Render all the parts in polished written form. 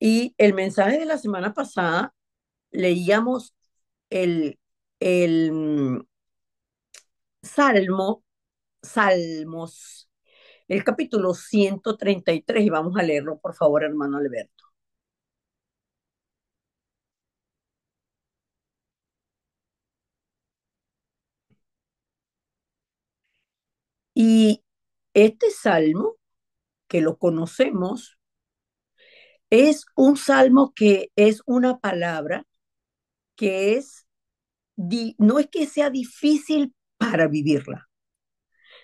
Y el mensaje de la semana pasada leíamos el, el Salmo, Salmos, el capítulo 133 y vamos a leerlo, por favor, hermano Alberto. Y este salmo, que lo conocemos, es un salmo que es una palabra que no es que sea difícil para vivirla,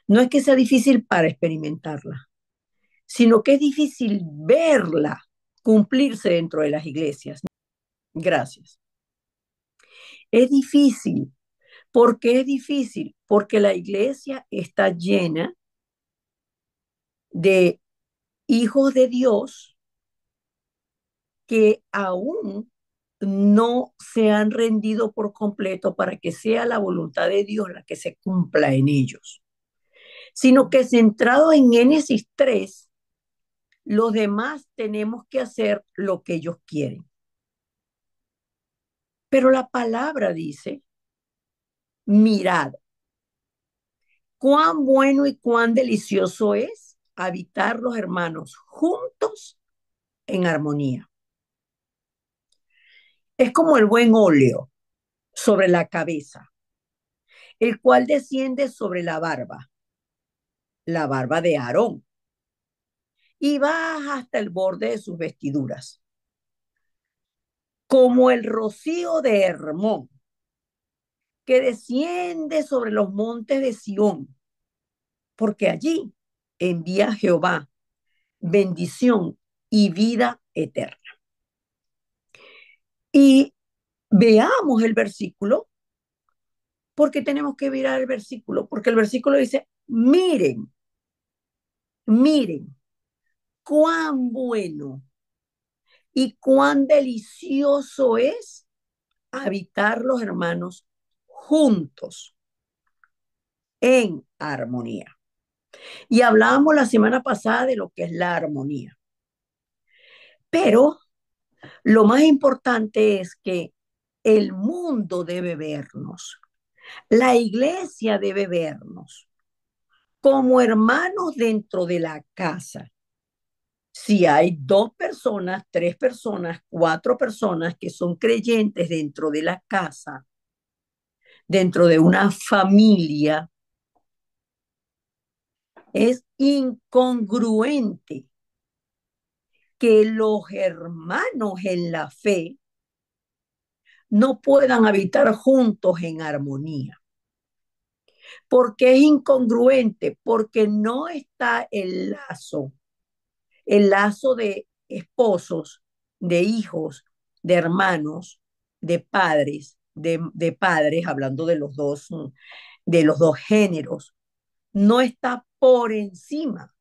no es que sea difícil para experimentarla, sino que es difícil verla cumplirse dentro de las iglesias. Gracias. Es difícil. ¿Por qué es difícil? Porque la iglesia está llena de hijos de Dios que aún no se han rendido por completo para que sea la voluntad de Dios la que se cumpla en ellos, sino que centrado en Génesis 3, los demás tenemos que hacer lo que ellos quieren. Pero la palabra dice, mirad, cuán bueno y cuán delicioso es habitar los hermanos juntos en armonía. Es como el buen óleo sobre la cabeza, el cual desciende sobre la barba de Aarón, y baja hasta el borde de sus vestiduras, como el rocío de Hermón, que desciende sobre los montes de Sión, porque allí envía Jehová bendición y vida eterna. Y veamos el versículo, porque tenemos que mirar el versículo, porque el versículo dice, miren, miren, cuán bueno y cuán delicioso es habitar los hermanos juntos en armonía. Y hablábamos la semana pasada de lo que es la armonía. Pero lo más importante es que el mundo debe vernos, la iglesia debe vernos como hermanos dentro de la casa. Si hay dos personas, tres personas, cuatro personas que son creyentes dentro de la casa, dentro de una familia, es incongruente que los hermanos en la fe no puedan habitar juntos en armonía. ¿Por qué es incongruente? Porque no está el lazo de esposos, de hijos, de hermanos, de padres, hablando de los dos géneros, no está por encima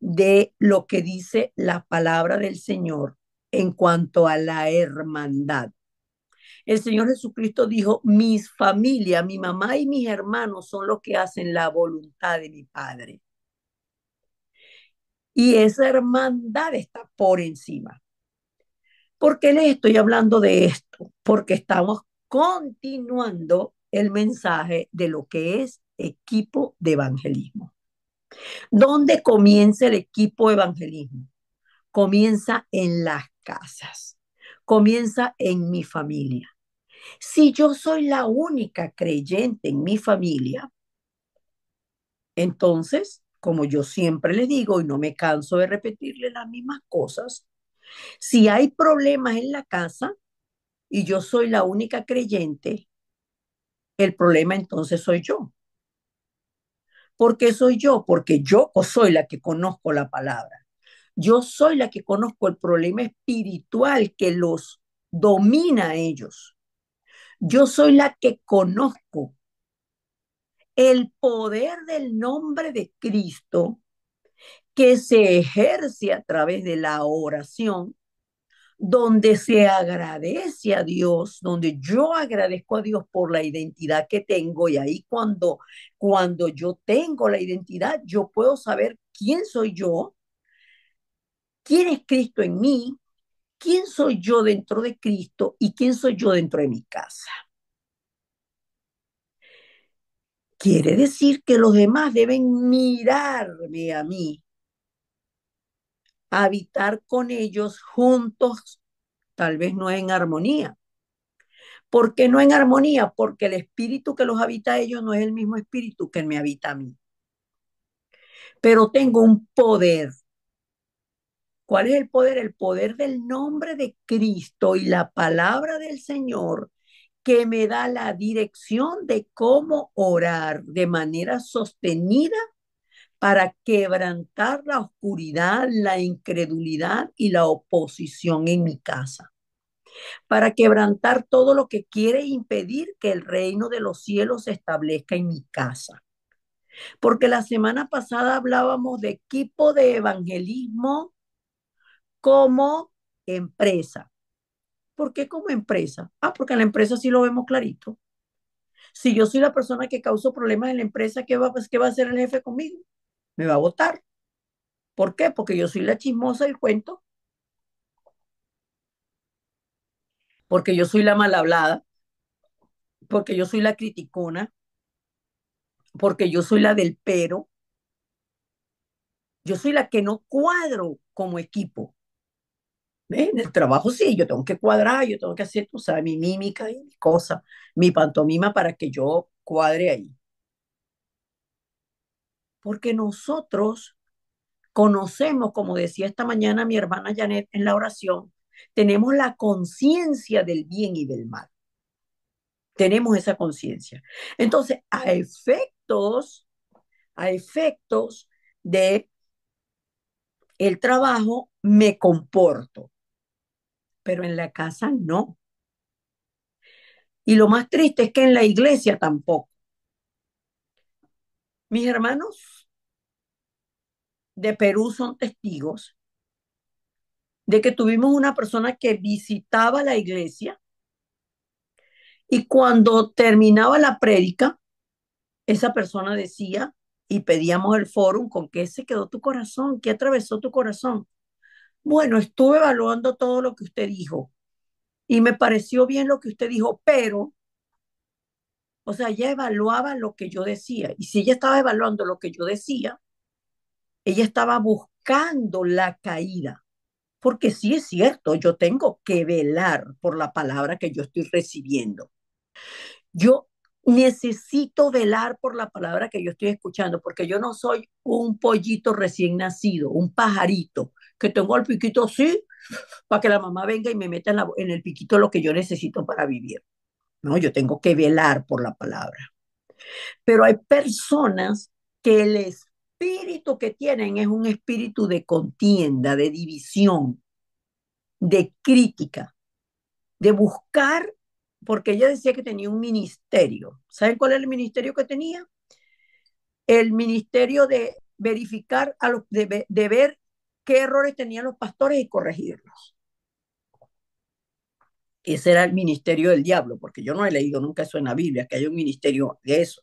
de lo que dice la palabra del Señor en cuanto a la hermandad. El Señor Jesucristo dijo, mis familia, mi mamá y mis hermanos son los que hacen la voluntad de mi Padre. Y esa hermandad está por encima. ¿Por qué les estoy hablando de esto? Porque estamos continuando el mensaje de lo que es equipo de evangelismo. ¿Dónde comienza el equipo de evangelismo? Comienza en las casas, comienza en mi familia. Si yo soy la única creyente en mi familia, entonces, como yo siempre les digo y no me canso de repetirle las mismas cosas, si hay problemas en la casa y yo soy la única creyente, el problema entonces soy yo. ¿Por qué soy yo? Porque yo soy la que conozco la palabra. Yo soy la que conozco el problema espiritual que los domina a ellos. Yo soy la que conozco el poder del nombre de Cristo que se ejerce a través de la oración, donde se agradece a Dios, donde yo agradezco a Dios por la identidad que tengo y ahí cuando yo tengo la identidad, yo puedo saber quién soy yo, quién es Cristo en mí ¿quién soy yo dentro de Cristo y quién soy yo dentro de mi casa? Quiere decir que los demás deben mirarme a mí, habitar con ellos juntos, tal vez no en armonía. ¿Por qué no en armonía? Porque el espíritu que los habita a ellos no es el mismo espíritu que me habita a mí. Pero tengo un poder. ¿Cuál es el poder? El poder del nombre de Cristo y la palabra del Señor que me da la dirección de cómo orar de manera sostenida para quebrantar la oscuridad, la incredulidad y la oposición en mi casa, para quebrantar todo lo que quiere impedir que el reino de los cielos se establezca en mi casa. Porque la semana pasada hablábamos de equipo de evangelismo como empresa. ¿Por qué como empresa? Ah, porque en la empresa sí lo vemos clarito. Si yo soy la persona que causó problemas en la empresa, qué va a hacer el jefe conmigo? Me va a votar. ¿Por qué? Porque yo soy la chismosa del cuento, porque yo soy la mal hablada, porque yo soy la criticona, porque yo soy la del pero, yo soy la que no cuadro como equipo. ¿Ve? En el trabajo sí, yo tengo que cuadrar, yo tengo que hacer, tú sabes, mi mímica y mi cosa, mi pantomima para que yo cuadre ahí. Porque nosotros conocemos, como decía esta mañana mi hermana Janet en la oración, tenemos la conciencia del bien y del mal. Tenemos esa conciencia. Entonces, a efectos de el trabajo, me comporto, pero en la casa no. Y lo más triste es que en la iglesia tampoco. Mis hermanos de Perú son testigos de que tuvimos una persona que visitaba la iglesia y cuando terminaba la prédica, esa persona decía y pedíamos el fórum con qué se quedó tu corazón, qué atravesó tu corazón. Bueno, estuve evaluando todo lo que usted dijo y me pareció bien lo que usted dijo, pero, o sea, ella evaluaba lo que yo decía y si ella estaba evaluando lo que yo decía, ella estaba buscando la caída. Porque sí es cierto, yo tengo que velar por la palabra que yo estoy recibiendo. Yo necesito velar por la palabra que yo estoy escuchando, porque yo no soy un pollito recién nacido, un pajarito, que tengo el piquito así, para que la mamá venga y me meta en el piquito lo que yo necesito para vivir. No, yo tengo que velar por la palabra. Pero hay personas que el espíritu que tienen es un espíritu de contienda, de división, de crítica, de buscar, porque ella decía que tenía un ministerio. ¿Saben cuál es el ministerio que tenía? El ministerio de verificar, de ver qué errores tenían los pastores y corregirlos. Ese era el ministerio del diablo, porque yo no he leído nunca eso en la Biblia, que hay un ministerio de eso.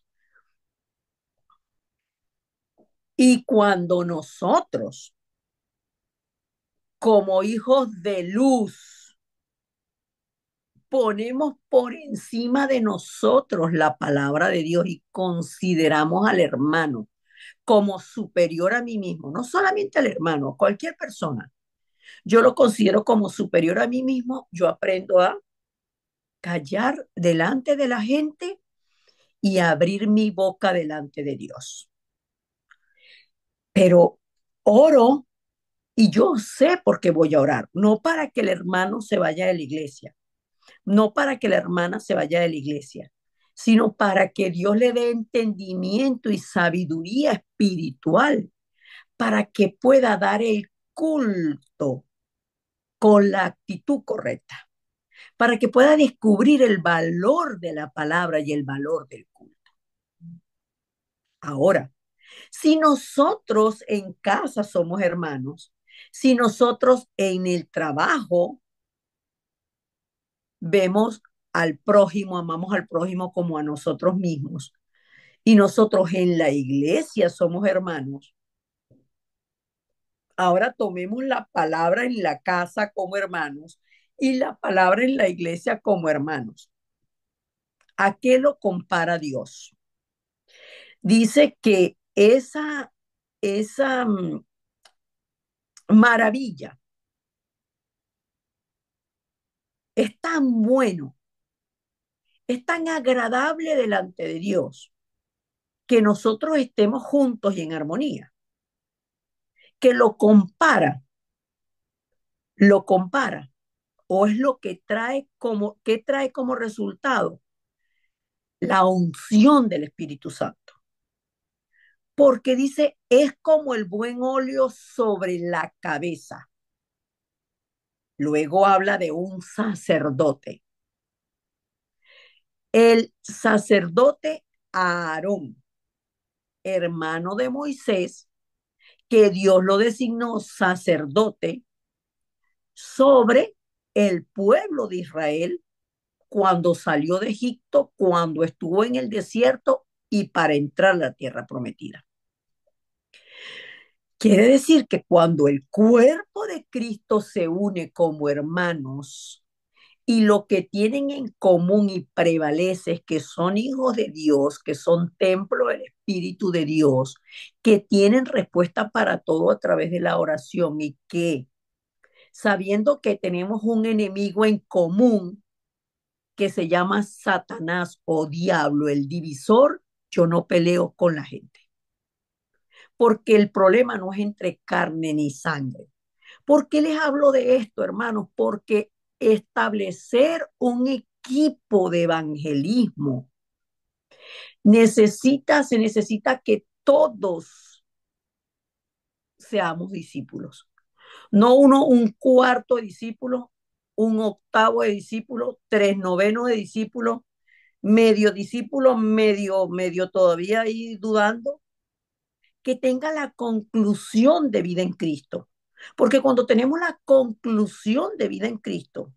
Y cuando nosotros, como hijos de luz, ponemos por encima de nosotros la palabra de Dios y consideramos al hermano como superior a mí mismo, no solamente al hermano, a cualquier persona, yo lo considero como superior a mí mismo, yo aprendo a callar delante de la gente y abrir mi boca delante de Dios. Pero oro y yo sé por qué voy a orar, no para que el hermano se vaya de la iglesia, no para que la hermana se vaya de la iglesia, sino para que Dios le dé entendimiento y sabiduría espiritual para que pueda dar el culto con la actitud correcta, para que pueda descubrir el valor de la palabra y el valor del culto. Ahora, si nosotros en casa somos hermanos, si nosotros en el trabajo vemos al prójimo, amamos al prójimo como a nosotros mismos, y nosotros en la iglesia somos hermanos, Ahora tomemos la palabra en la casa como hermanos y la palabra en la iglesia como hermanos. ¿A qué lo compara Dios? Dice que esa maravilla es tan bueno, es tan agradable delante de Dios que nosotros estemos juntos y en armonía, que lo compara, o es lo que trae como resultado la unción del Espíritu Santo. Porque dice, es como el buen óleo sobre la cabeza. Luego habla de un sacerdote. El sacerdote Aarón, hermano de Moisés, que Dios lo designó sacerdote sobre el pueblo de Israel cuando salió de Egipto, cuando estuvo en el desierto y para entrar a la tierra prometida. Quiere decir que cuando el cuerpo de Cristo se une como hermanos y lo que tienen en común y prevalece es que son hijos de Dios, que son templo del Espíritu de Dios, que tienen respuesta para todo a través de la oración y que sabiendo que tenemos un enemigo en común que se llama Satanás o diablo, el divisor, yo no peleo con la gente. Porque el problema no es entre carne ni sangre. ¿Por qué les hablo de esto, hermanos? Porque establecer un equipo de evangelismo se necesita que todos seamos discípulos. No uno, un cuarto de discípulo, un octavo de discípulo, tres novenos de discípulo, medio discípulo, medio todavía ahí dudando, que tenga la conclusión de vida en Cristo. Porque cuando tenemos la conclusión de vida en Cristo,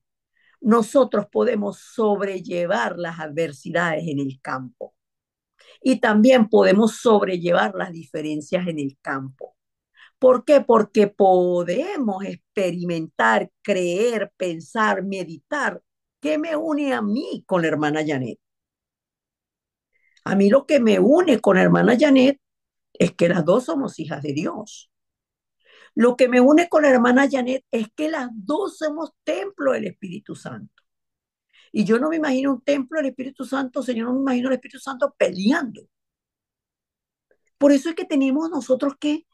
nosotros podemos sobrellevar las adversidades en el campo y también podemos sobrellevar las diferencias en el campo. ¿Por qué? Porque podemos experimentar, creer, pensar, meditar. ¿Qué me une a mí con la hermana Janet? A mí lo que me une con la hermana Janet es que las dos somos hijas de Dios. Lo que me une con la hermana Janet es que las dos somos templo del Espíritu Santo. Y yo no me imagino un templo del Espíritu Santo, Señor, no me imagino el Espíritu Santo peleando. Por eso es que tenemos nosotros que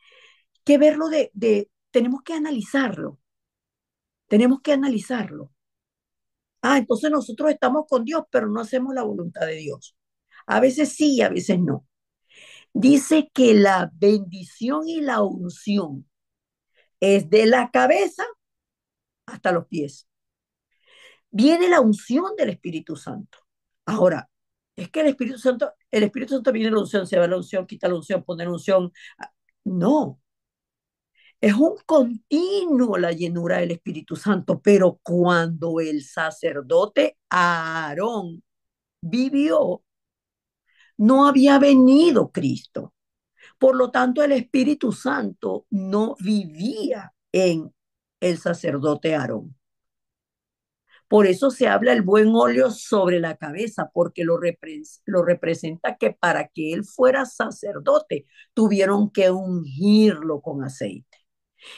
verlo tenemos que analizarlo, tenemos que analizarlo. Entonces nosotros estamos con Dios, pero no hacemos la voluntad de Dios. A veces sí, a veces no. Dice que la bendición y la unción es de la cabeza hasta los pies. Viene la unción del Espíritu Santo. Ahora, es que el Espíritu Santo viene la unción, se va la unción, quita la unción, pone la unción. No, es un continuo la llenura del Espíritu Santo, pero cuando el sacerdote Aarón vivió, no había venido Cristo. Por lo tanto, el Espíritu Santo no vivía en el sacerdote Aarón. Por eso se habla el buen óleo sobre la cabeza, porque lo representa que para que él fuera sacerdote tuvieron que ungirlo con aceite.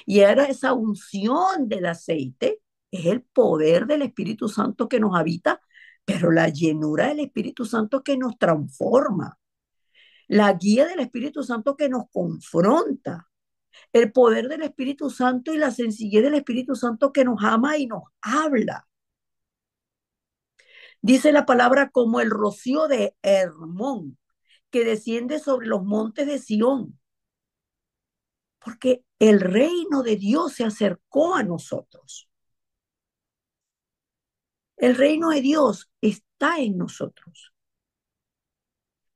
Y era esa unción del aceite, es el poder del Espíritu Santo que nos habita, pero la llenura del Espíritu Santo que nos transforma, la guía del Espíritu Santo que nos confronta, el poder del Espíritu Santo y la sencillez del Espíritu Santo que nos ama y nos habla. Dice la palabra como el rocío de Hermón, que desciende sobre los montes de Sión, porque el reino de Dios se acercó a nosotros. El reino de Dios está en nosotros.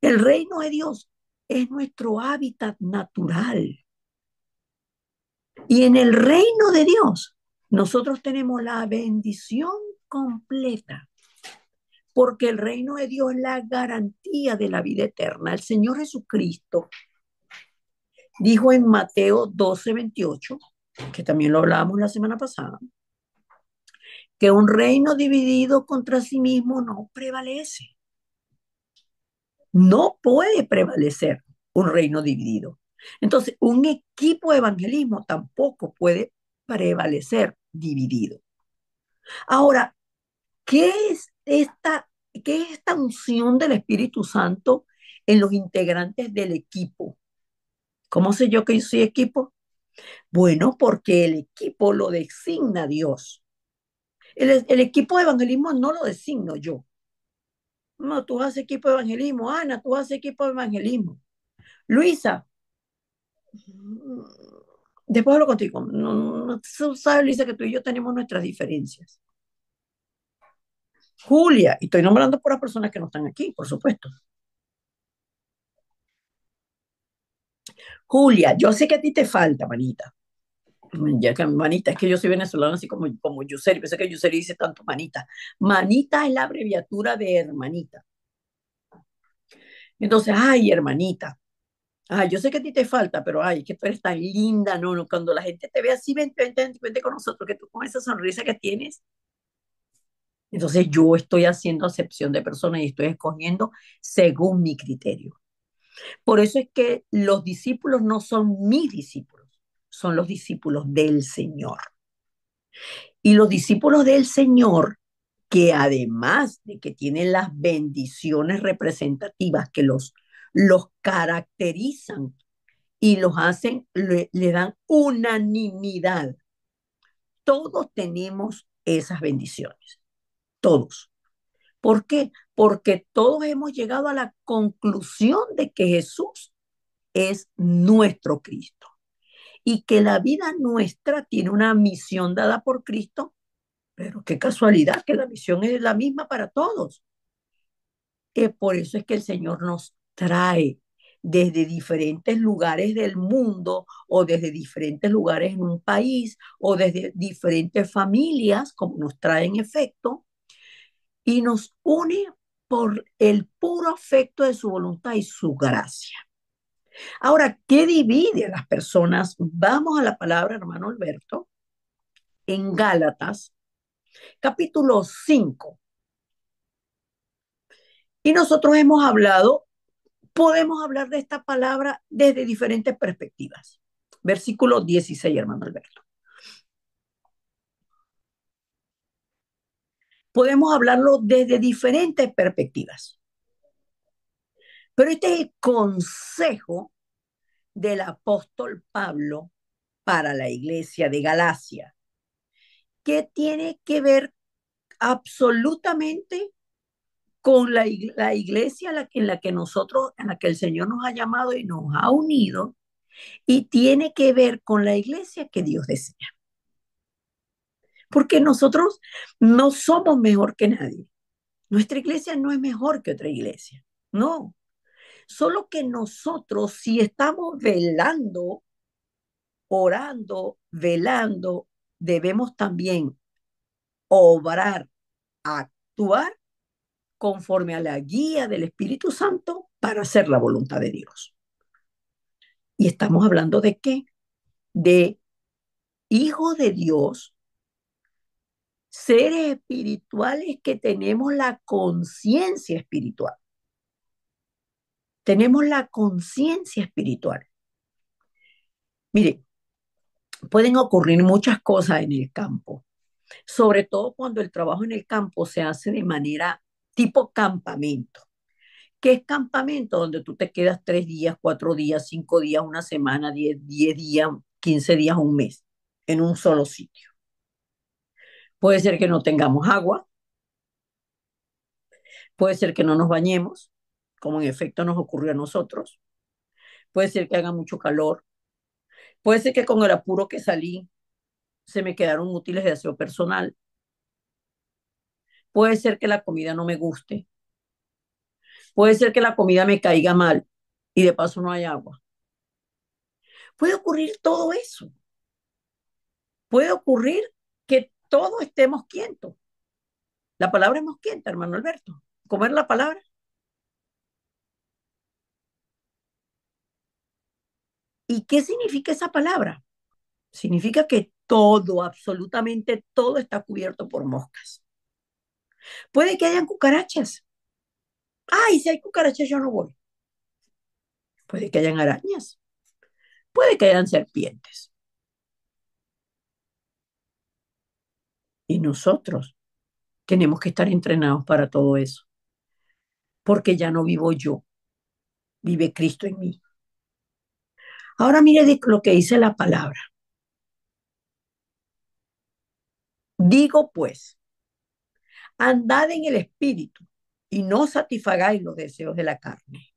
El reino de Dios es nuestro hábitat natural. Y en el reino de Dios, nosotros tenemos la bendición completa, porque el reino de Dios es la garantía de la vida eterna. El Señor Jesucristo dijo en Mateo 12:28 que también lo hablábamos la semana pasada, que un reino dividido contra sí mismo no prevalece. No puede prevalecer un reino dividido. Entonces, un equipo de evangelismo tampoco puede prevalecer dividido. Ahora, ¿qué es esta unción del Espíritu Santo en los integrantes del equipo? ¿Cómo sé yo que yo soy equipo? Bueno, porque el equipo lo designa Dios. El equipo de evangelismo no lo designo yo. No, tú haces equipo de evangelismo. Ana, tú haces equipo de evangelismo. Luisa, después hablo contigo. No, no, tú sabes, Luisa, que tú y yo tenemos nuestras diferencias. Julia, y estoy nombrando por las personas que no están aquí, por supuesto. Julia, yo sé que a ti te falta, manita. Ya que manita, es que yo soy venezolana, así como Yuseri, pensé que Yuseri dice tanto manita. Manita es la abreviatura de hermanita. Entonces, ay, hermanita, ay, yo sé que a ti te falta, pero ay, que tú eres tan linda, no, no, cuando la gente te ve así, vente, vente, vente, vente con nosotros, que tú con esa sonrisa que tienes. Entonces yo estoy haciendo acepción de personas y estoy escogiendo según mi criterio. Por eso es que los discípulos no son mis discípulos, son los discípulos del Señor. Y los discípulos del Señor, que además de que tienen las bendiciones representativas que los caracterizan y los hacen, le dan unanimidad. Todos tenemos esas bendiciones, todos. ¿Por qué? Porque todos hemos llegado a la conclusión de que Jesús es nuestro Cristo y que la vida nuestra tiene una misión dada por Cristo, pero qué casualidad que la misión es la misma para todos. Por eso es que el Señor nos trae desde diferentes lugares del mundo o desde diferentes lugares en un país o desde diferentes familias, como nos trae en efecto, y nos une por el puro afecto de su voluntad y su gracia. Ahora, ¿qué divide a las personas? Vamos a la palabra, hermano Alberto, en Gálatas, capítulo 5. Y nosotros hemos hablado, podemos hablar de esta palabra desde diferentes perspectivas. Versículo 16, hermano Alberto. Podemos hablarlo desde diferentes perspectivas. Pero este es el consejo del apóstol Pablo para la iglesia de Galacia, que tiene que ver absolutamente con la iglesia en la que nosotros, en la que el Señor nos ha llamado y nos ha unido, y tiene que ver con la iglesia que Dios desea. Porque nosotros no somos mejor que nadie. Nuestra iglesia no es mejor que otra iglesia. No. Solo que nosotros, si estamos velando, orando, velando, debemos también obrar, actuar conforme a la guía del Espíritu Santo para hacer la voluntad de Dios. Y estamos hablando de qué? De hijos de Dios, seres espirituales que tenemos la conciencia espiritual. Tenemos la conciencia espiritual. Mire, pueden ocurrir muchas cosas en el campo, sobre todo cuando el trabajo en el campo se hace de manera tipo campamento. ¿Qué es campamento? Donde tú te quedas 3 días, 4 días, 5 días, una semana, 10 días, 15 días, un mes, en un solo sitio. Puede ser que no tengamos agua, puede ser que no nos bañemos, como en efecto nos ocurrió a nosotros, puede ser que haga mucho calor, puede ser que con el apuro que salí se me quedaron útiles de aseo personal, puede ser que la comida no me guste, puede ser que la comida me caiga mal y de paso no hay agua. Puede ocurrir todo eso, puede ocurrir que todos estemos quietos. La palabra es mosquienta, hermano Alberto. ¿Cómo es la palabra? ¿Y qué significa esa palabra? Significa que todo, absolutamente todo está cubierto por moscas. Puede que hayan cucarachas. Ay, si hay cucarachas yo no voy. Puede que hayan arañas. Puede que hayan serpientes. Y nosotros tenemos que estar entrenados para todo eso. Porque ya no vivo yo, vive Cristo en mí. Ahora mire lo que dice la palabra. Digo pues, andad en el espíritu y no satisfagáis los deseos de la carne.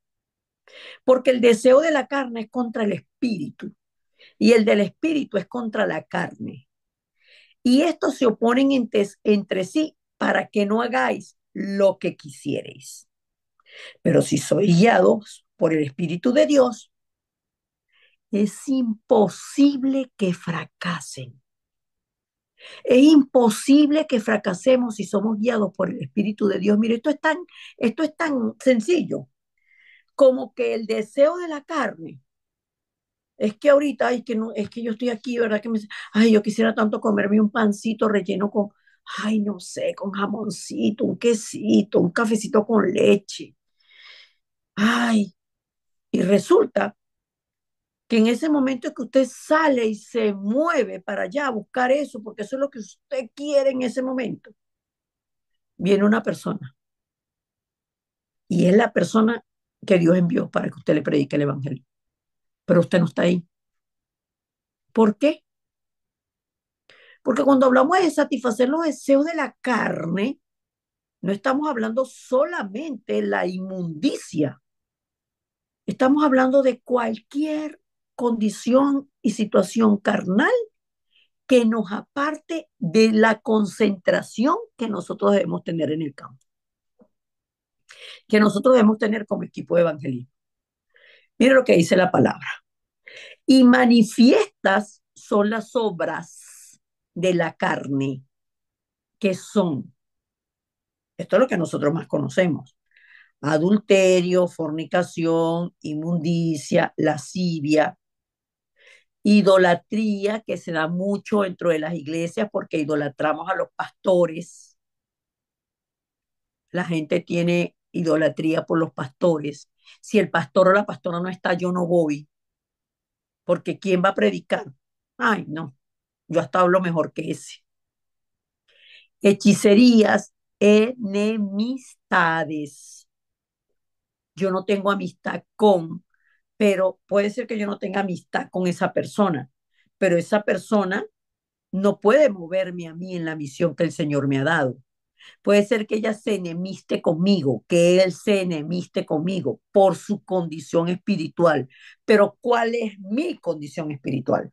Porque el deseo de la carne es contra el espíritu y el del espíritu es contra la carne. Y estos se oponen entre sí para que no hagáis lo que quisierais. Pero si sois guiados por el Espíritu de Dios, es imposible que fracasen. Es imposible que fracasemos si somos guiados por el Espíritu de Dios. Mire, esto es tan sencillo como que el deseo de la carne. Es que ahorita, ay, que no, es que yo estoy aquí, ¿verdad? Ay, yo quisiera tanto comerme un pancito relleno con, ay, no sé, con jamoncito, un quesito, un cafecito con leche. Ay, y resulta que en ese momento que usted sale y se mueve para allá a buscar eso, porque eso es lo que usted quiere en ese momento, viene una persona y es la persona que Dios envió para que usted le predique el evangelio. Pero usted no está ahí. ¿Por qué? Porque cuando hablamos de satisfacer los deseos de la carne, no estamos hablando solamente de la inmundicia, estamos hablando de cualquier condición y situación carnal que nos aparte de la concentración que nosotros debemos tener en el campo, que nosotros debemos tener como equipo de evangelismo. Mire lo que dice la palabra. Y manifiestas son las obras de la carne, que son, esto es lo que nosotros más conocemos, adulterio, fornicación, inmundicia, lascivia, idolatría, que se da mucho dentro de las iglesias porque idolatramos a los pastores. La gente tiene idolatría por los pastores. Si el pastor o la pastora no está, yo no voy, porque ¿quién va a predicar? Ay, no, yo hasta hablo mejor que ese. Hechicerías, enemistades. Yo no tengo amistad con, pero puede ser que yo no tenga amistad con esa persona, pero esa persona no puede moverme a mí en la misión que el Señor me ha dado. Puede ser que ella se enemiste conmigo, que él se enemiste conmigo por su condición espiritual. Pero ¿cuál es mi condición espiritual?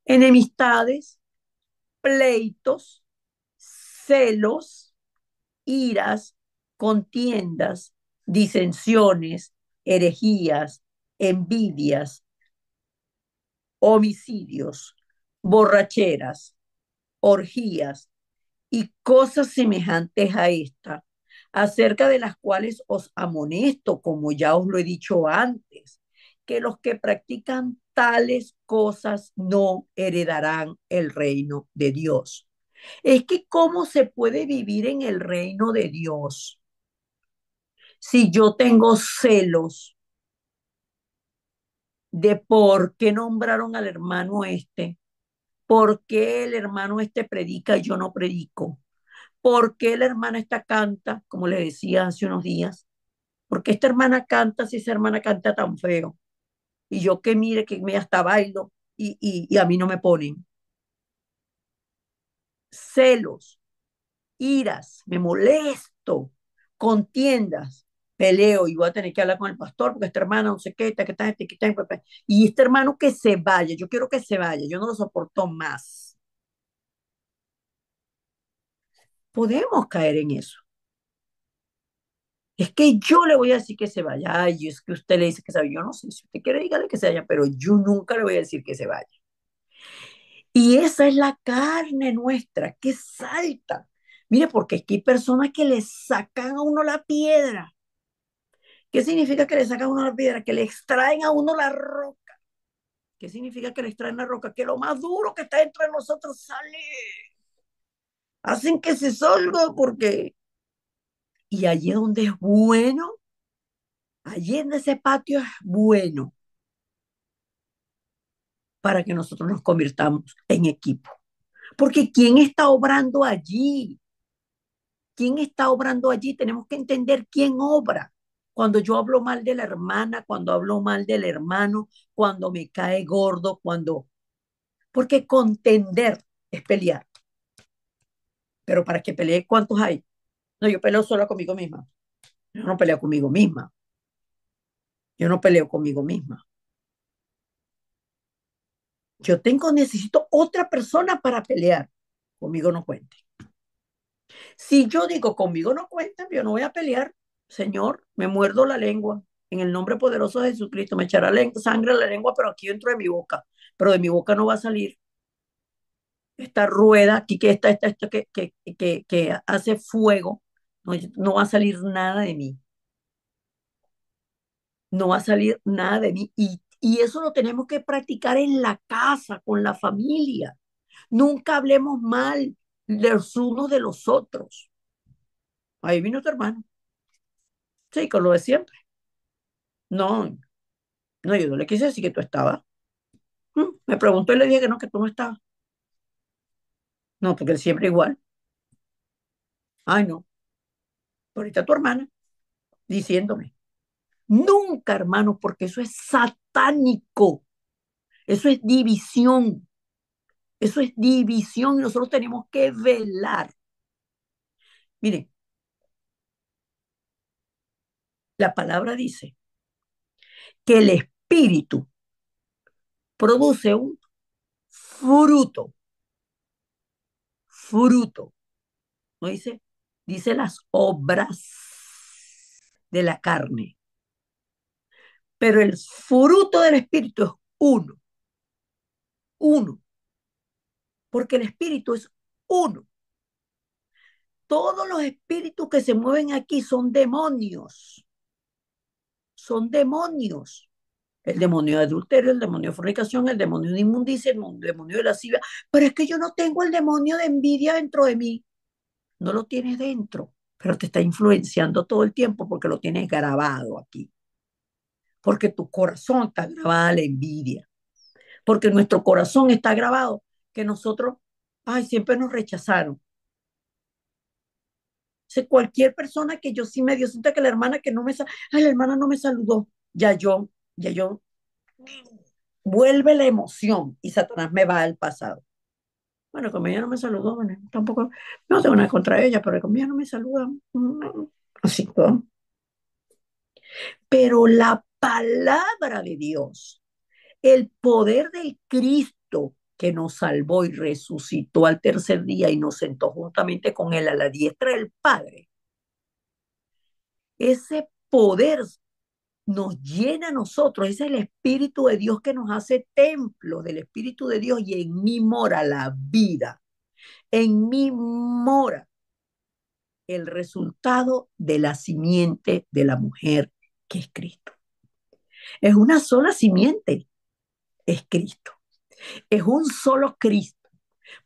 Enemistades, pleitos, celos, iras, contiendas, disensiones, herejías, envidias, homicidios, borracheras, orgías y cosas semejantes a esta, acerca de las cuales os amonesto, como ya os lo he dicho antes, que los que practican tales cosas no heredarán el reino de Dios. Es que cómo se puede vivir en el reino de Dios si yo tengo celos de por qué nombraron al hermano este, por qué el hermano este predica y yo no predico. ¿Por qué la hermana esta canta, como le decía hace unos días? ¿Por qué esta hermana canta si esa hermana canta tan feo? Y yo que mire, que me hasta bailo y a mí no me ponen. Celos, iras, me molesto, contiendas, peleo y voy a tener que hablar con el pastor porque esta hermana no sé qué, y este hermano que se vaya, yo quiero que se vaya, yo no lo soporto más. Podemos caer en eso. Es que yo le voy a decir que se vaya. Ay, es que usted le dice que se vaya. Yo no sé si usted quiere, dígale que se vaya, pero yo nunca le voy a decir que se vaya. Y esa es la carne nuestra que salta. Mire, porque aquí hay personas que le sacan a uno la piedra. ¿Qué significa que le sacan a uno la piedra? Que le extraen a uno la roca. ¿Qué significa que les traen la roca? Que lo más duro que está entre nosotros sale. Hacen que se salga porque... Y allí donde es bueno, allí en ese patio es bueno para que nosotros nos convirtamos en equipo. Porque ¿quién está obrando allí? ¿Quién está obrando allí? Tenemos que entender quién obra. Cuando yo hablo mal de la hermana, cuando hablo mal del hermano, cuando me cae gordo, cuando... Porque contender es pelear. Pero para que pelee, ¿cuántos hay? No, yo peleo sola conmigo misma. Yo no peleo conmigo misma. Yo no peleo conmigo misma. Necesito otra persona para pelear. Conmigo no cuente. Si yo digo conmigo no cuenta, yo no voy a pelear. Señor, me muerdo la lengua. En el nombre poderoso de Jesucristo, me echará sangre a la lengua, pero aquí dentro de mi boca. Pero de mi boca no va a salir esta rueda aquí que está que hace fuego. No, no va a salir nada de mí. No va a salir nada de mí. Y eso lo tenemos que practicar en la casa, con la familia. Nunca hablemos mal los unos de los otros. Ahí vino tu hermano. Sí, con lo de siempre. No, no, yo no le quise decir que tú estabas. Me preguntó y le dije que no, que tú no estabas. No, porque él siempre igual. Ay, no. Ahorita tu hermana diciéndome. Nunca, hermano, porque eso es satánico. Eso es división. Eso es división y nosotros tenemos que velar. Miren, la palabra dice que el espíritu produce un fruto, fruto, ¿no dice? Dice las obras de la carne, pero el fruto del espíritu es uno, porque el espíritu es uno. Todos los espíritus que se mueven aquí son demonios. El demonio de adulterio, el demonio de fornicación, el demonio de inmundicia, el demonio de lascivia. Pero es que yo no tengo el demonio de envidia dentro de mí. No lo tienes dentro, pero te está influenciando todo el tiempo porque lo tienes grabado aquí. Porque tu corazón está grabada la envidia. Porque nuestro corazón está grabado que nosotros, ay, siempre nos rechazaron. Sé cualquier persona que yo sí me dio sienta que la hermana que no me, ay, la hermana no me saludó. Ya yo, vuelve la emoción y Satanás me va al pasado. Bueno, como ella no me saludó, bueno, tampoco, no tengo nada contra ella, pero como ella no me saluda, así todo. Pero la palabra de Dios, el poder del Cristo que nos salvó y resucitó al tercer día y nos sentó juntamente con él a la diestra del Padre, ese poder nos llena a nosotros, es el Espíritu de Dios que nos hace templo del Espíritu de Dios y en mí mora la vida, en mí mora el resultado de la simiente de la mujer que es Cristo. Es una sola simiente, es Cristo. Es un solo Cristo.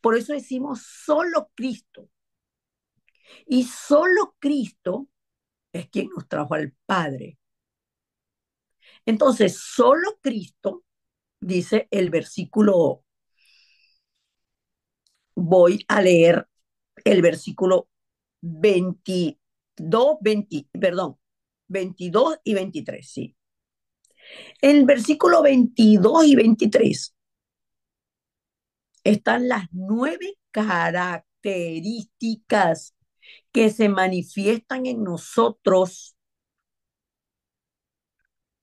Por eso decimos solo Cristo. Y solo Cristo es quien nos trajo al Padre. Entonces, solo Cristo, dice el versículo, voy a leer el versículo 22, 20, perdón, 22 y 23, sí. En el versículo 22 y 23 están las 9 características que se manifiestan en nosotros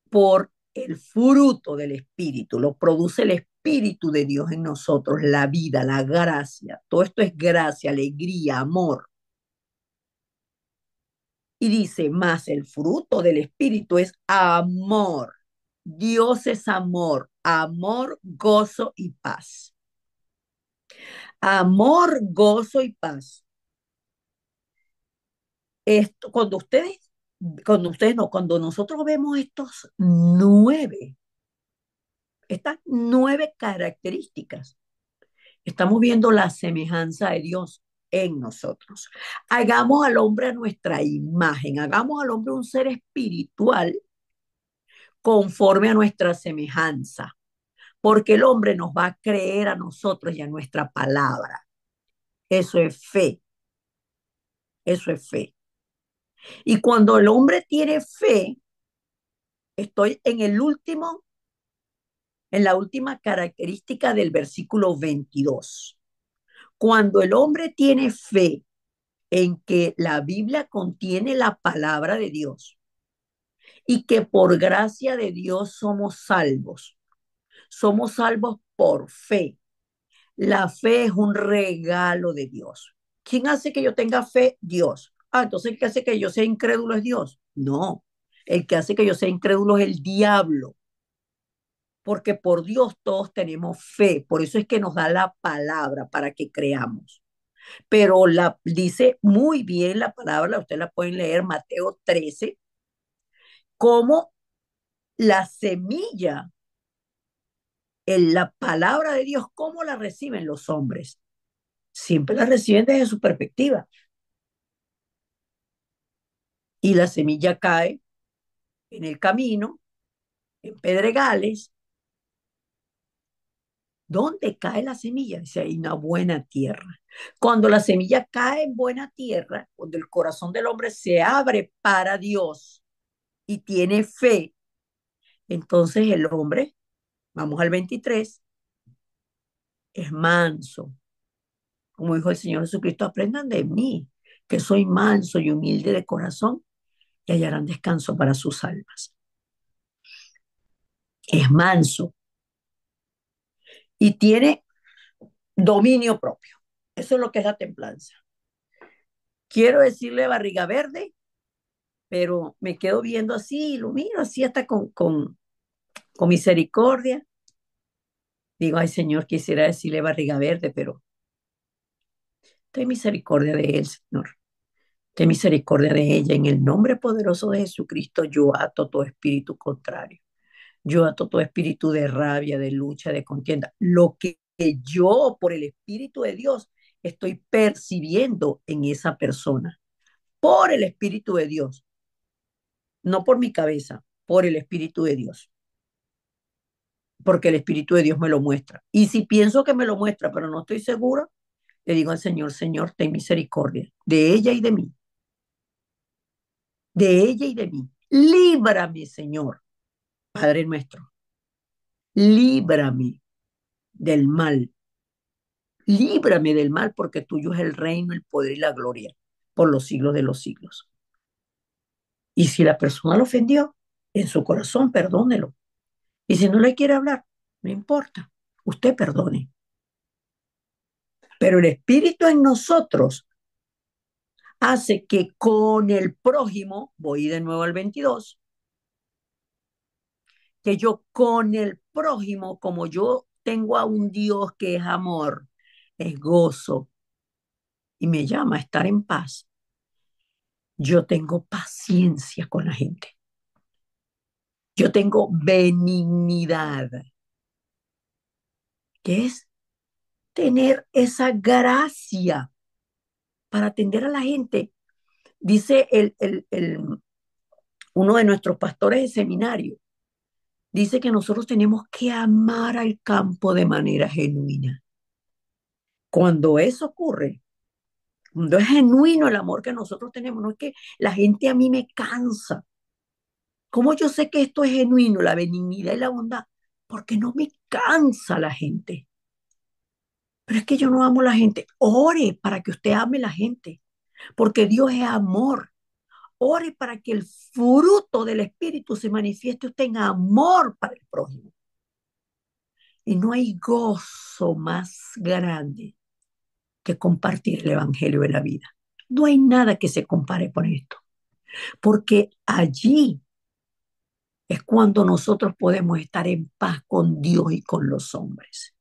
por el fruto del Espíritu. Lo produce el Espíritu de Dios en nosotros, la vida, la gracia. Todo esto es gracia, alegría, amor. Y dice, más el fruto del Espíritu es amor. Dios es amor, amor, gozo y paz. Amor, gozo y paz. Esto, cuando ustedes no, cuando nosotros vemos estos 9 Estas 9 características. Estamos viendo la semejanza de Dios en nosotros. Hagamos al hombre a nuestra imagen, hagamos al hombre un ser espiritual conforme a nuestra semejanza, porque el hombre nos va a creer a nosotros y a nuestra palabra. Eso es fe, eso es fe. Y cuando el hombre tiene fe, estoy en la última característica del versículo 22. Cuando el hombre tiene fe en que la Biblia contiene la palabra de Dios y que por gracia de Dios somos salvos por fe. La fe es un regalo de Dios. ¿Quién hace que yo tenga fe? Dios. Ah, entonces el que hace que yo sea incrédulo es Dios. No, el que hace que yo sea incrédulo es el diablo, porque por Dios todos tenemos fe, por eso es que nos da la palabra para que creamos. Pero la dice muy bien la palabra, usted la pueden leer, Mateo 13, como la semilla, en la palabra de Dios, cómo la reciben los hombres. Siempre la reciben desde su perspectiva. Y la semilla cae en el camino, en pedregales. ¿Dónde cae la semilla? Dice, hay una buena tierra. Cuando la semilla cae en buena tierra, cuando el corazón del hombre se abre para Dios y tiene fe, entonces el hombre, vamos al 23, es manso. Como dijo el Señor Jesucristo, aprendan de mí, que soy manso y humilde de corazón, y hallarán descanso para sus almas. Es manso y tiene dominio propio. Eso es lo que es la templanza. Quiero decirle barriga verde, pero me quedo viendo así, lo miro así hasta con misericordia. Digo, ay Señor, quisiera decirle barriga verde, pero ten misericordia de él, Señor. Ten misericordia de ella. En el nombre poderoso de Jesucristo, yo ato todo espíritu contrario. Yo ato todo espíritu de rabia, de lucha, de contienda. Lo que yo, por el Espíritu de Dios, estoy percibiendo en esa persona. Por el Espíritu de Dios. No por mi cabeza, por el Espíritu de Dios. Porque el Espíritu de Dios me lo muestra. Y si pienso que me lo muestra, pero no estoy segura, le digo al Señor, Señor, ten misericordia de ella y de mí. De ella y de mí. Líbrame, Señor, Padre nuestro. Líbrame del mal. Líbrame del mal, porque tuyo es el reino, el poder y la gloria por los siglos de los siglos. Y si la persona lo ofendió, en su corazón, perdónelo. Y si no le quiere hablar, no importa, usted perdone. Pero el Espíritu en nosotros hace que con el prójimo, voy de nuevo al 22, que yo con el prójimo, como yo tengo a un Dios que es amor, es gozo y me llama a estar en paz, yo tengo paciencia con la gente. Yo tengo benignidad, que es tener esa gracia para atender a la gente. Dice uno de nuestros pastores de seminario, dice que nosotros tenemos que amar al campo de manera genuina. Cuando eso ocurre, cuando es genuino el amor que nosotros tenemos, no es que la gente a mí me cansa. ¿Cómo yo sé que esto es genuino, la benignidad y la bondad? Porque no me cansa la gente. Pero es que yo no amo a la gente. Ore para que usted ame a la gente, porque Dios es amor. Ore para que el fruto del Espíritu se manifieste usted en amor para el prójimo. Y no hay gozo más grande que compartir el Evangelio de la vida. No hay nada que se compare con esto, porque allí es cuando nosotros podemos estar en paz con Dios y con los hombres.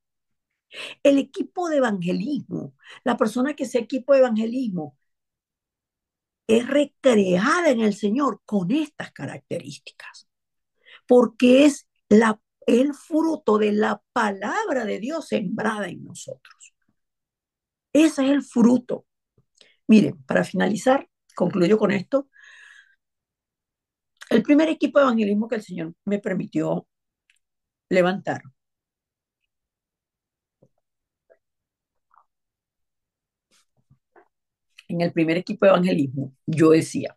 El equipo de evangelismo, la persona que sea equipo de evangelismo, es recreada en el Señor con estas características, porque es la el fruto de la palabra de Dios sembrada en nosotros. Ese es el fruto. Miren, para finalizar, concluyo con esto. El primer equipo de evangelismo que el Señor me permitió levantar, en el primer equipo de evangelismo, yo decía,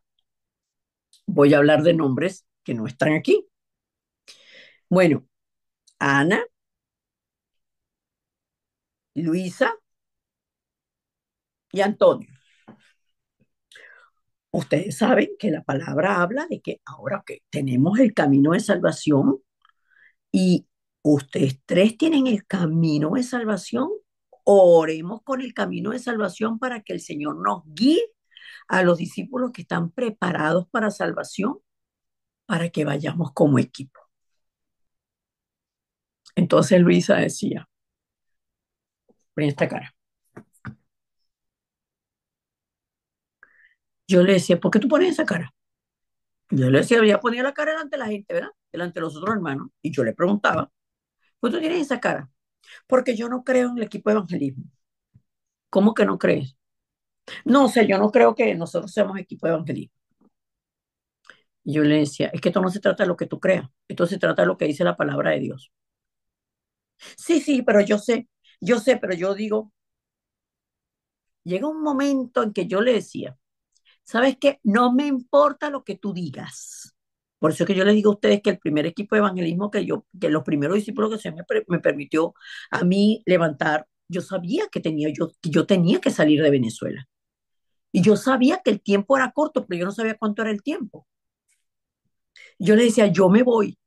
voy a hablar de nombres que no están aquí. Bueno, Ana, Luisa y Antonio. Ustedes saben que la palabra habla de que ahora que tenemos el camino de salvación y ustedes tres tienen el camino de salvación, oremos con el camino de salvación para que el Señor nos guíe a los discípulos que están preparados para salvación, para que vayamos como equipo. Entonces Luisa decía, ven esta cara. Yo le decía, ¿por qué tú pones esa cara? Yo le decía, ella ponía la cara delante de la gente, ¿verdad? Delante de los otros hermanos. Y yo le preguntaba, ¿por qué tú tienes esa cara? Porque yo no creo en el equipo de evangelismo. ¿Cómo que no crees? No, o sea, yo no creo que nosotros seamos equipo de evangelismo. Y yo le decía, es que esto no se trata de lo que tú creas, esto se trata de lo que dice la palabra de Dios. Sí, sí, pero yo sé, pero yo digo, llega un momento en que yo le decía, ¿sabes qué? No me importa lo que tú digas. Por eso es que yo les digo a ustedes que el primer equipo de evangelismo que los primeros discípulos que se me permitió a mí levantar, yo sabía que yo tenía que salir de Venezuela. Y yo sabía que el tiempo era corto, pero yo no sabía cuánto era el tiempo. Yo le decía, yo me voy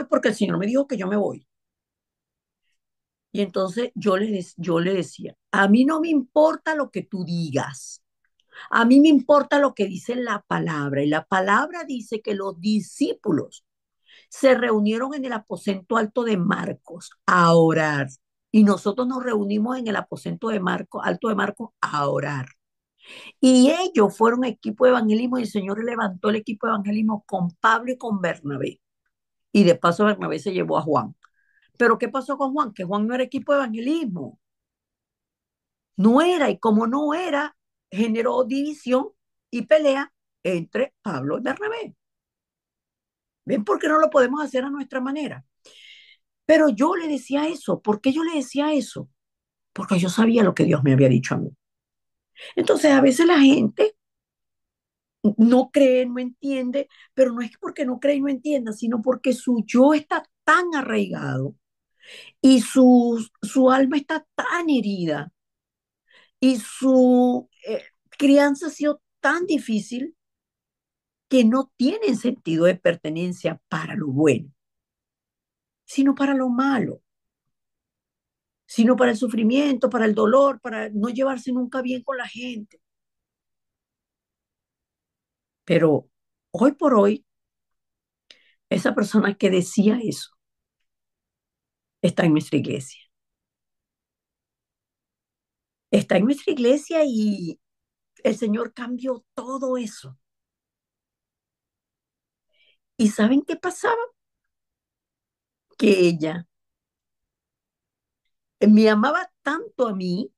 porque el Señor me dijo que yo me voy. Y entonces yo le decía, a mí no me importa lo que tú digas, a mí me importa lo que dice la palabra. Y la palabra dice que los discípulos se reunieron en el aposento alto de Marcos a orar. Y nosotros nos reunimos en el aposento de Marcos, alto de Marcos, a orar. Y ellos fueron equipo de evangelismo y el Señor levantó el equipo de evangelismo con Pablo y con Bernabé. Y de paso Bernabé se llevó a Juan. Pero ¿qué pasó con Juan? Que Juan no era equipo de evangelismo. No era, y como no era, generó división y pelea entre Pablo y Bernabé. ¿Ven por qué no lo podemos hacer a nuestra manera? Pero yo le decía eso. ¿Por qué yo le decía eso? Porque yo sabía lo que Dios me había dicho a mí. Entonces, a veces la gente no cree, no entiende, pero no es porque no cree y no entienda, sino porque su yo está tan arraigado y su alma está tan herida y su crianza ha sido tan difícil que no tienen sentido de pertenencia para lo bueno, sino para lo malo, sino para el sufrimiento, para el dolor, para no llevarse nunca bien con la gente. Pero hoy por hoy, esa persona que decía eso está en nuestra iglesia. Está en nuestra iglesia y el Señor cambió todo eso. ¿Y saben qué pasaba? Que ella me amaba tanto a mí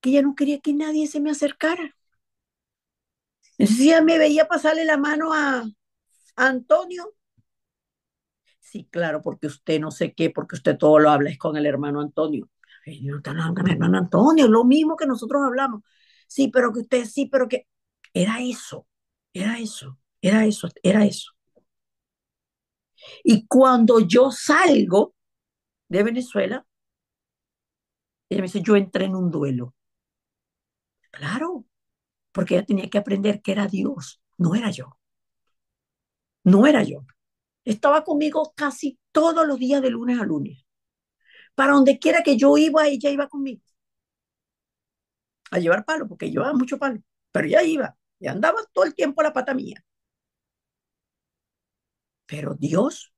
que ella no quería que nadie se me acercara. Entonces ella me veía pasarle la mano a Antonio. Sí, claro, porque usted no sé qué, porque usted todo lo habla es con el hermano Antonio. Ay, yo no estoy hablando con el hermano Antonio, lo mismo que nosotros hablamos. Sí, pero que usted sí, pero que era eso, era eso, era eso, era eso. Y cuando yo salgo de Venezuela, ella me dice, yo entré en un duelo. Claro, porque ella tenía que aprender que era Dios, no era yo, no era yo. Estaba conmigo casi todos los días de lunes a lunes. Para donde quiera que yo iba, ella iba conmigo a llevar palo, porque llevaba mucho palo, pero ella iba y andaba todo el tiempo a la pata mía. Pero Dios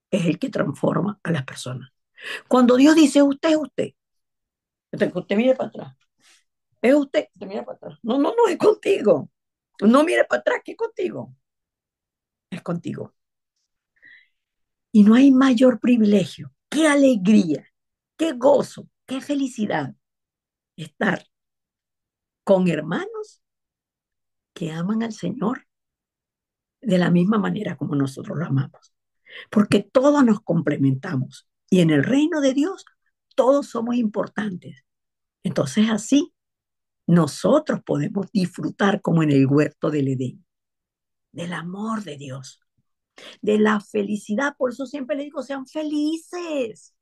es el que transforma a las personas. Cuando Dios dice usted es usted, entonces usted mire para atrás, es usted mira para atrás. No, no, no, es contigo. No mire para atrás, que es contigo. es contigo. Y no hay mayor privilegio, qué alegría, qué gozo, qué felicidad estar con hermanos que aman al Señor de la misma manera como nosotros lo amamos. Porque todos nos complementamos y en el reino de Dios todos somos importantes. Entonces así nosotros podemos disfrutar como en el huerto del Edén, del amor de Dios, de la felicidad. Por eso siempre le digo, sean felices.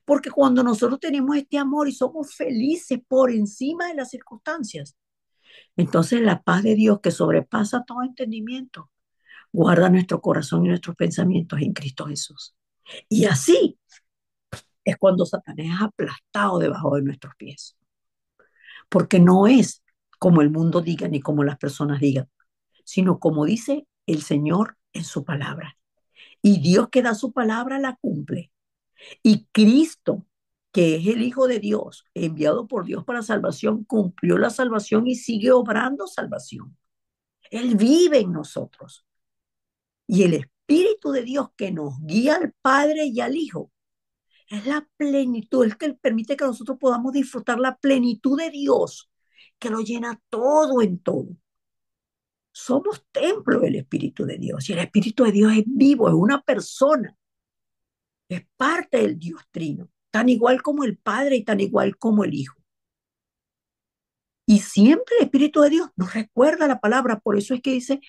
Porque cuando nosotros tenemos este amor y somos felices por encima de las circunstancias, entonces la paz de Dios que sobrepasa todo entendimiento, guarda nuestro corazón y nuestros pensamientos en Cristo Jesús. Y así es cuando Satanás es aplastado debajo de nuestros pies. Porque no es como el mundo diga ni como las personas digan, sino como dice el Señor en su palabra. Y Dios que da su palabra la cumple. Y Cristo, que es el Hijo de Dios, enviado por Dios para salvación, cumplió la salvación y sigue obrando salvación. Él vive en nosotros. Y el Espíritu de Dios que nos guía al Padre y al Hijo es la plenitud, es que permite que nosotros podamos disfrutar la plenitud de Dios, que lo llena todo en todo. Somos templo del Espíritu de Dios y el Espíritu de Dios es vivo, es una persona, es parte del Dios Trino, tan igual como el Padre y tan igual como el Hijo. Y siempre el Espíritu de Dios nos recuerda la palabra, por eso es que dice,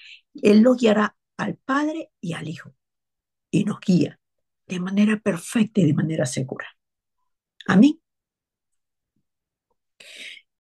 Él nos guiará al Padre y al Hijo y nos guía de manera perfecta y de manera segura. Amén.